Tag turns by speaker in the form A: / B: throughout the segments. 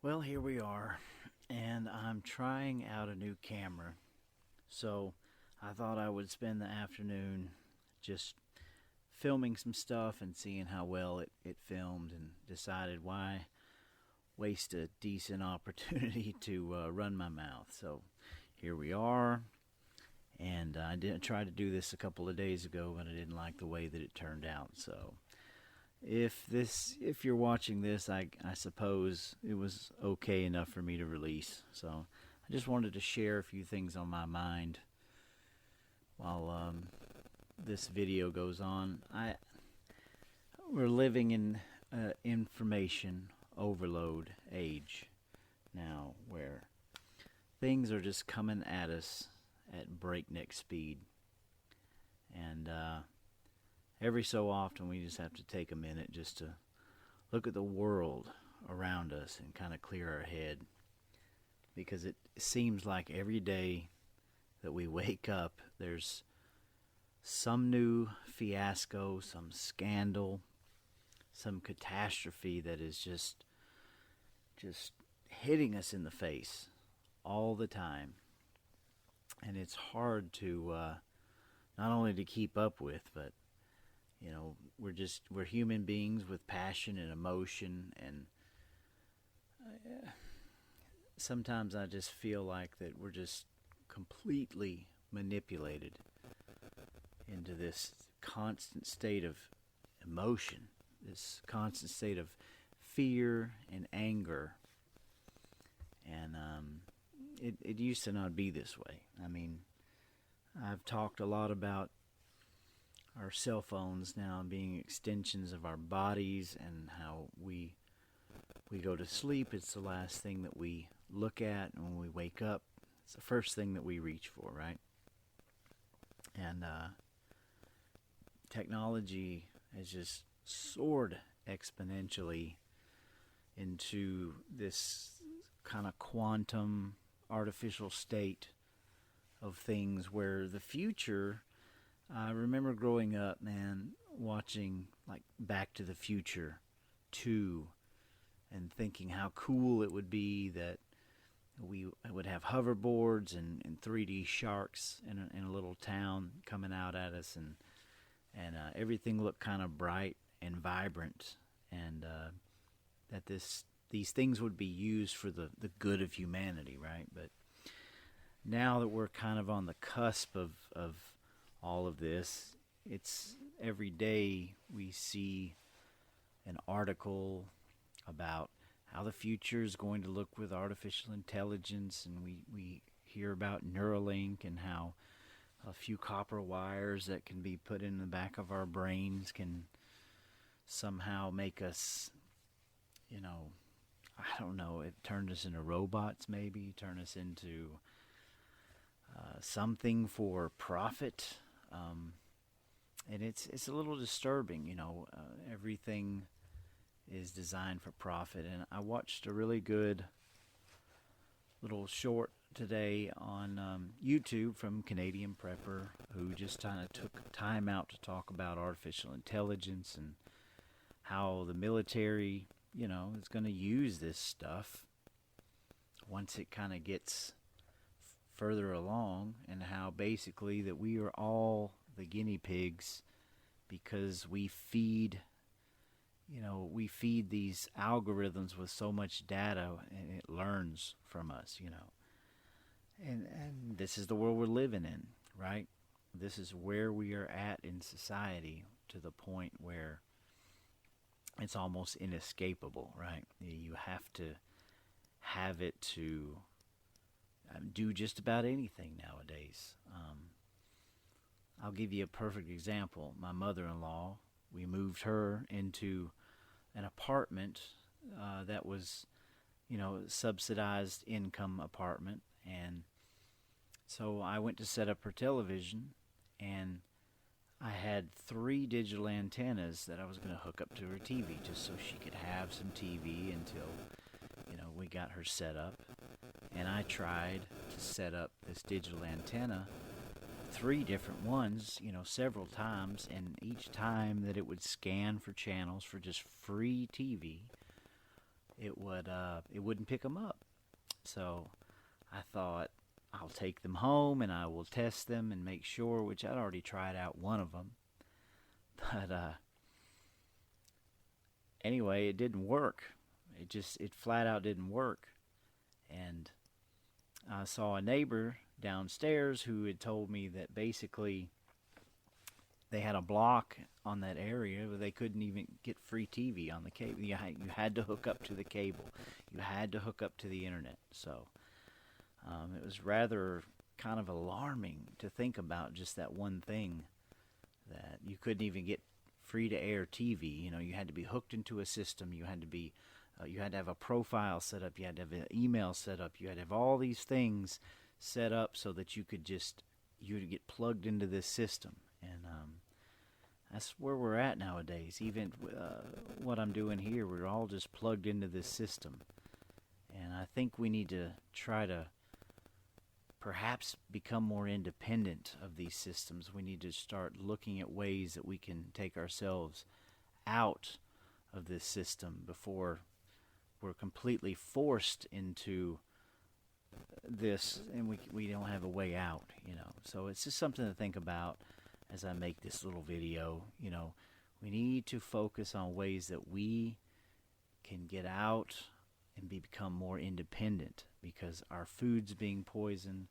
A: Well, here we are, and I'm trying out a new camera. So I thought I would spend the afternoon just filming some stuff and seeing how well it filmed, and decided why waste a decent opportunity to run my mouth. So here we are, and I did try to do this a couple of days ago, but I didn't like the way that it turned out. So if you're watching this, I suppose it was okay enough for me to release. So I just wanted to share a few things on my mind while this video goes on. We're living in information overload age now, where things are just coming at us at breakneck speed, and every so often we just have to take a minute just to look at the world around us and kind of clear our head, because it seems like every day that we wake up there's some new fiasco, some scandal, some catastrophe that is just hitting us in the face all the time. And it's hard to not only to keep up with, but we're human beings with passion and emotion, and sometimes I just feel like that we're just completely manipulated into this constant state of emotion, this constant state of fear and anger. And it used to not be this way. I mean, I've talked a lot about our cell phones now being extensions of our bodies, and how we go to sleep, it's the last thing that we look at, and when we wake up, it's the first thing that we reach for, right? And technology has just soared exponentially into this kind of quantum artificial state of things, where the future, I remember growing up, man, watching like Back to the Future 2, and thinking how cool it would be that we would have hoverboards and 3D sharks in a little town coming out at us, and everything looked kind of bright and vibrant, and that these things would be used for the good of humanity, right? But now that we're kind of on the cusp of all of this, it's every day we see an article about how the future is going to look with artificial intelligence, and we hear about Neuralink, and how a few copper wires that can be put in the back of our brains can somehow make us, I don't know, it turned us into robots, maybe turn us into something for profit. And it's a little disturbing. Everything is designed for profit. And I watched a really good little short today on YouTube from Canadian Prepper, who just kind of took time out to talk about artificial intelligence and how the military, is going to use this stuff once it kind of gets further along, and how basically that we are all the guinea pigs, because we feed these algorithms with so much data, and it learns from us. And this is the world we're living in, right? This is where we are at in society, to the point where it's almost inescapable, right? You have to have it to do just about anything nowadays. I'll give you a perfect example. My mother-in-law, we moved her into an apartment that was, subsidized income apartment. And so I went to set up her television, and I had 3 digital antennas that I was going to hook up to her TV, just so she could have some TV until, we got her set up. And I tried to set up this digital antenna, 3 different ones, several times, and each time that it would scan for channels for just free TV, it wouldn't pick them up. So I thought I'll take them home and I will test them and make sure, which I'd already tried out one of them. But anyway, it didn't work. It flat out didn't work. And I saw a neighbor downstairs who had told me that basically they had a block on that area where they couldn't even get free TV on the cable. You had to hook up to the cable. You had to hook up to the internet. So it was rather kind of alarming to think about just that one thing, that you couldn't even get free-to-air TV. You know, you had to be hooked into a system. You had to have a profile set up. You had to have an email set up. You had to have all these things set up so that you would get plugged into this system. And that's where we're at nowadays. Even what I'm doing here, we're all just plugged into this system. And I think we need to try to perhaps become more independent of these systems. We need to start looking at ways that we can take ourselves out of this system before we're completely forced into this and we don't have a way out, you know. So it's just something to think about as I make this little video. You know, we need to focus on ways that we can get out and become more independent, because our food's being poisoned,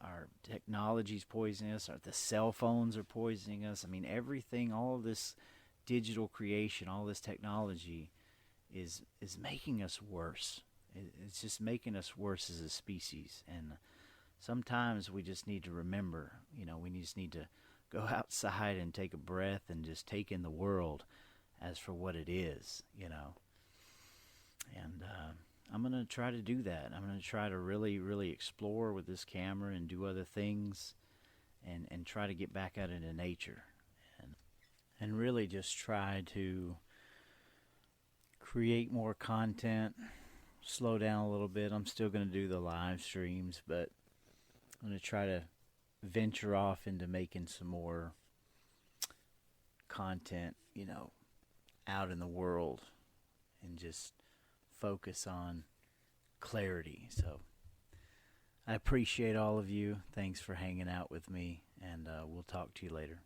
A: our technology's poisoning us, the cell phones are poisoning us. I mean, everything, all of this digital creation, all this technology is making us worse. It's just making us worse as a species. And sometimes we just need to remember, you know, we just need to go outside and take a breath and just take in the world as for what it is, you know. And I'm going to try to do that. I'm going to try to really, really explore with this camera and do other things and try to get back out into nature and really just try to create more content, slow down a little bit. I'm still going to do the live streams, but I'm going to try to venture off into making some more content, you know, out in the world, and just focus on clarity. So I appreciate all of you. Thanks for hanging out with me, and we'll talk to you later.